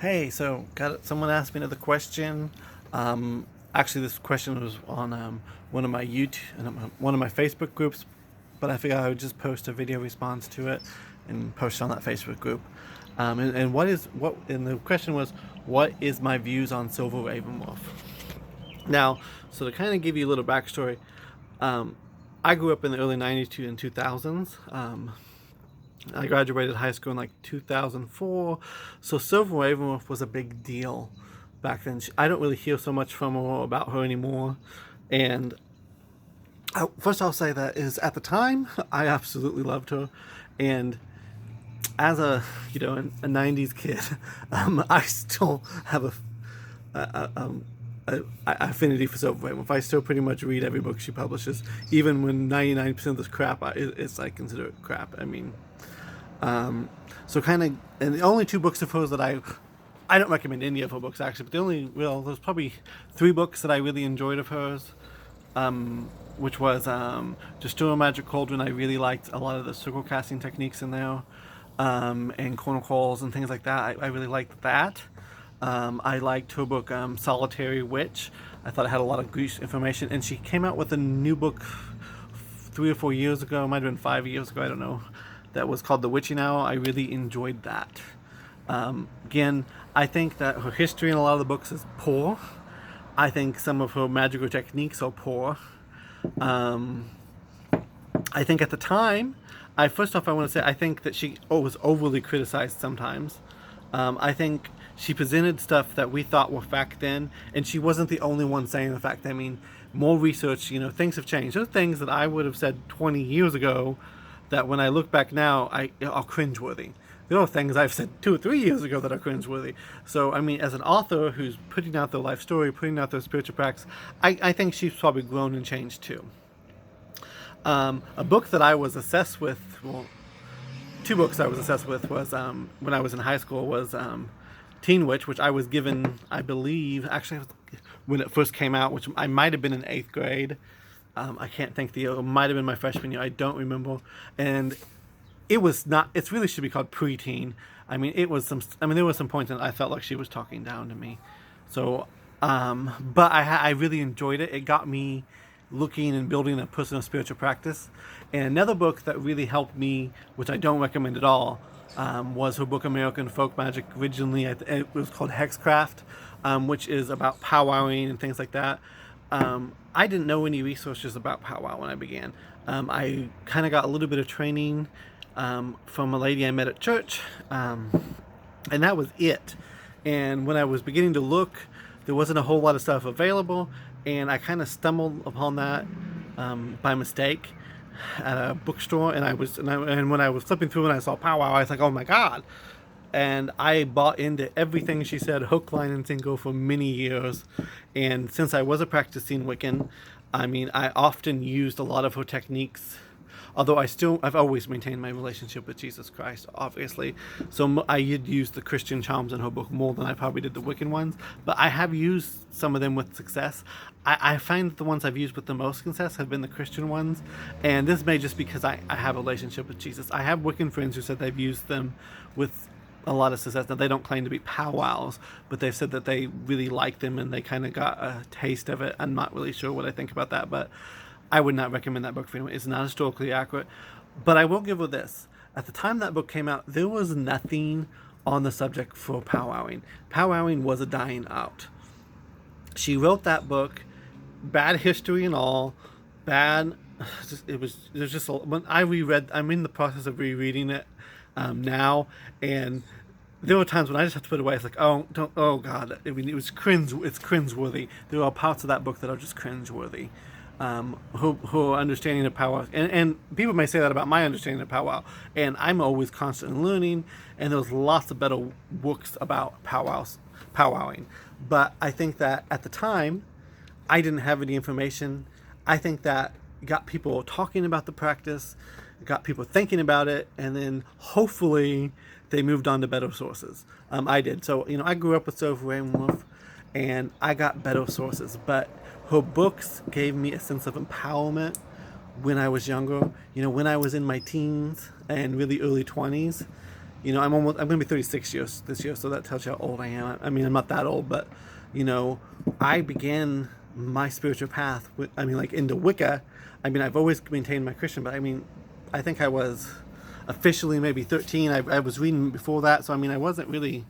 Hey, so got someone asked me another question. Actually, this question was on one of my one of my Facebook groups, but I figured I would just post a video response to it and post it on that Facebook group. And what? And the question was, what is my views on Silver Ravenwolf? Now, so to kind of give you a little backstory, um, I grew up in the early '90s and 2000s. I graduated high school in like 2004, so Silver Ravenwolf was a big deal back then. I don't really hear so much from her or about her anymore. And first, I'll say that is at the time I absolutely loved her, and as a '90s kid, I still have a affinity for Silver Ravenwolf. I still pretty much read every book she publishes, even when 99% of this crap it's I consider it crap. I mean, so kind of, and the only two books of hers that I don't recommend any of her books actually, but there's probably three books that I really enjoyed of hers, which was Destroy a Magic Cauldron. I really liked a lot of the circle casting techniques in there, and corner calls and things like that. I really liked that. I liked her book Solitary Witch. I thought it had a lot of good information, and she came out with a new book 3 or 4 years ago, might have been 5 years ago, I don't know, that was called The Witching Hour. I really enjoyed that. Again, I think that her history in a lot of the books is poor. I think some of her magical techniques are poor. I think at the time, first off, I want to say I think that she was overly criticized sometimes. I think she presented stuff that we thought were fact then, and she wasn't the only one saying the fact. I mean, more research, things have changed. There's things that I would have said 20 years ago that when I look back now, are cringeworthy. There are things I've said 2 or 3 years ago that are cringeworthy. So, I mean, as an author who's putting out their life story, putting out their spiritual practice, I think she's probably grown and changed too. A book that I was obsessed with, well, two books I was obsessed with was when I was in high school was Teen Witch, which I was given, I believe, actually when it first came out, which I might have been in 8th grade. I can't think the year. It might have been my freshman year. I don't remember. And it was not. It really should be called preteen. I mean, it was some. I mean, there were some points that I felt like she was talking down to me. So, but I really enjoyed it. It got me looking and building a personal spiritual practice. And another book that really helped me, which I don't recommend at all, was her book American Folk Magic. Originally, it was called Hexcraft, which is about powwowing and things like that. I didn't know any resources about powwow when I began. I kind of got a little bit of training from a lady I met at church, and that was it. And when I was beginning to look, there wasn't a whole lot of stuff available, and I kind of stumbled upon that by mistake at a bookstore. And when I was flipping through and I saw powwow, I was like, oh my god! And I bought into everything she said, hook, line, and single, for many years. And since I was a practicing Wiccan, I mean, I often used a lot of her techniques. Although I've always maintained my relationship with Jesus Christ, obviously. So I had used the Christian charms in her book more than I probably did the Wiccan ones. But I have used some of them with success. I find that the ones I've used with the most success have been the Christian ones. And this may just because I have a relationship with Jesus. I have Wiccan friends who said they've used them with a lot of success. Now, they don't claim to be powwows, but they've said that they really like them and they kind of got a taste of it. I'm not really sure what I think about that, but I would not recommend that book for anyone. It's not historically accurate. But I will give her this. At the time that book came out, there was nothing on the subject for powwowing. Powwowing was a dying out. She wrote that book, bad history and all, bad. There's just when I'm in the process of rereading it now, and there were times when I just have to put it away. It's like, oh god. I mean, it's cringeworthy. There are parts of that book that are just cringeworthy. Who understanding of powwow, and people may say that about my understanding of powwow, and I'm always constantly learning, and there's lots of better books about powwowing. But I think that at the time, I didn't have any information. I think that got people talking about the practice, got people thinking about it, and then hopefully they moved on to better sources. I did. So, I grew up with Silver Ravenwolf, and I got better sources, but her books gave me a sense of empowerment when I was younger. When I was in my teens and really early 20s, I'm going to be 36 years this year, so that tells you how old I am. I mean, I'm not that old, but, I began my spiritual path like into Wicca. I mean, I've always maintained my Christian, but I mean, I think I was officially maybe 13. I was reading before that, so I mean, I wasn't really.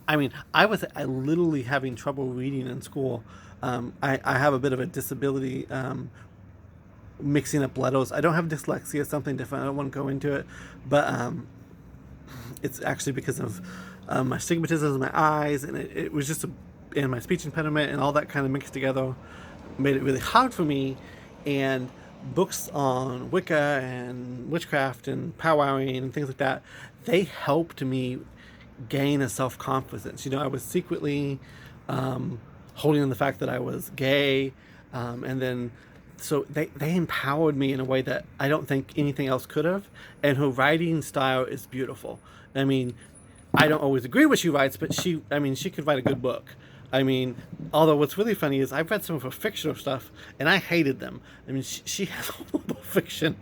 I mean, I literally having trouble reading in school. I have a bit of a disability, mixing up letters. I don't have dyslexia, something different. I don't want to go into it, but it's actually because of my stigmatism in my eyes, and it was just and my speech impediment and all that kind of mixed together made it really hard for me. And books on Wicca and witchcraft and powwowing and things like that, they helped me gain a self-confidence. I was secretly holding on the fact that I was gay, and then so they empowered me in a way that I don't think anything else could have. And her writing style is beautiful. I mean, I don't always agree with what she writes, but she could write a good book. I mean, although what's really funny is I've read some of her fictional stuff, and I hated them. I mean, she has horrible fiction,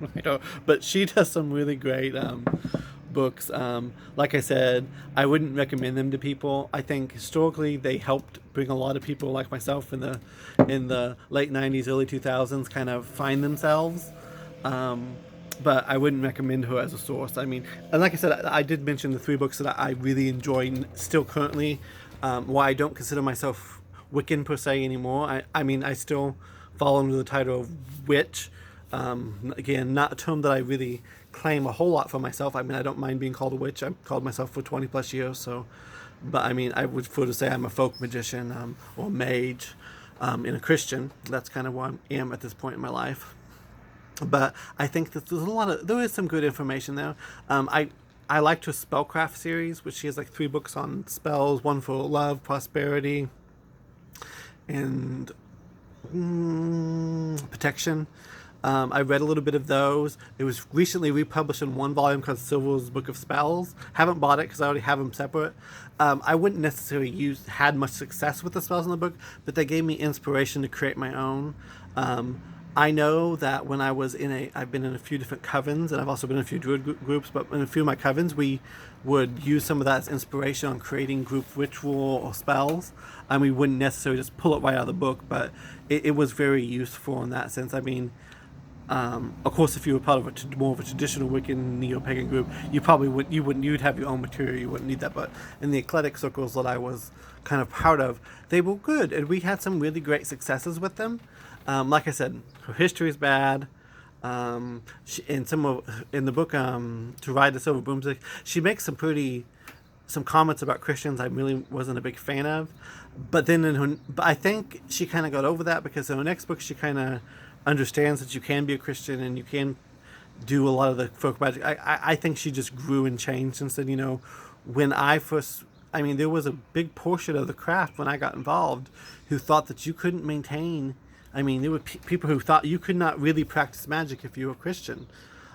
but she does some really great books. Like I said, I wouldn't recommend them to people. I think historically they helped bring a lot of people like myself in the late 90s, early 2000s kind of find themselves. But I wouldn't recommend her as a source. I mean, and like I said, I did mention the 3 books that I really enjoy still currently. Why I don't consider myself Wiccan per se anymore. I mean, I still fall under the title of witch. Again, not a term that I really claim a whole lot for myself. I mean, I don't mind being called a witch. I've called myself for 20 plus years. So, but I mean, I would prefer to say I'm a folk magician or mage in a Christian. That's kind of where I am at this point in my life. But I think that there is some good information there. I liked her Spellcraft series, which she has like 3 books on spells, one for love, prosperity, and protection. I read a little bit of those. It was recently republished in 1 volume called Silver's Book of Spells. Haven't bought it because I already have them separate. I wouldn't necessarily had much success with the spells in the book, but they gave me inspiration to create my own. I know that when I was I've been in a few different covens, and I've also been in a few druid groups, but in a few of my covens, we would use some of that as inspiration on creating group ritual or spells. And we wouldn't necessarily just pull it right out of the book, but it was very useful in that sense. I mean, of course, if you were part of more of a traditional Wiccan neo-pagan group, you'd have your own material, you wouldn't need that. But in the eclectic circles that I was kind of part of, they were good, and we had some really great successes with them. Like I said, her history is bad. In the book, To Ride the Silver Broomstick, she makes some comments about Christians I really wasn't a big fan of. But then but I think she kind of got over that, because in her next book she kind of understands that you can be a Christian and you can do a lot of the folk magic. I think she just grew and changed and said, when there was a big portion of the craft when I got involved who thought that you couldn't maintain. I mean, there were people who thought you could not really practice magic if you were a Christian.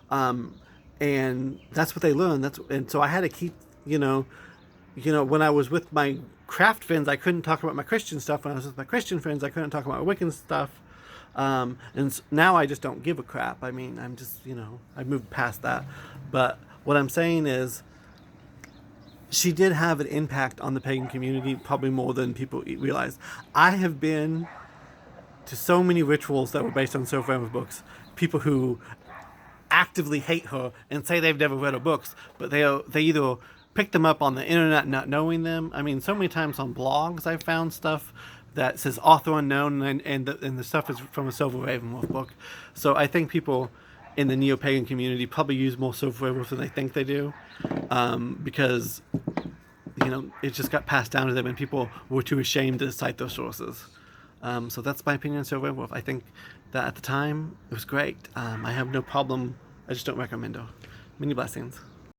And that's what they learned. And so I had to keep, when I was with my craft friends, I couldn't talk about my Christian stuff. When I was with my Christian friends, I couldn't talk about my Wiccan stuff. And now I just don't give a crap. I mean, I'm just, I've moved past that. But what I'm saying is, she did have an impact on the pagan community, probably more than people realize. I have been to so many rituals that were based on Soph Ravenwolf books, people who actively hate her and say they've never read her books, but they either pick them up on the internet not knowing them. I mean, so many times on blogs I've found stuff that says author unknown, and the stuff is from a Silver Ravenwolf book. So I think people in the neo-pagan community probably use more Silver Ravenwolf than they think they do, because it just got passed down to them and people were too ashamed to cite those sources. So that's my opinion on Silver Ravenwolf. I think that at the time it was great. I have no problem. I just don't recommend it. Many blessings.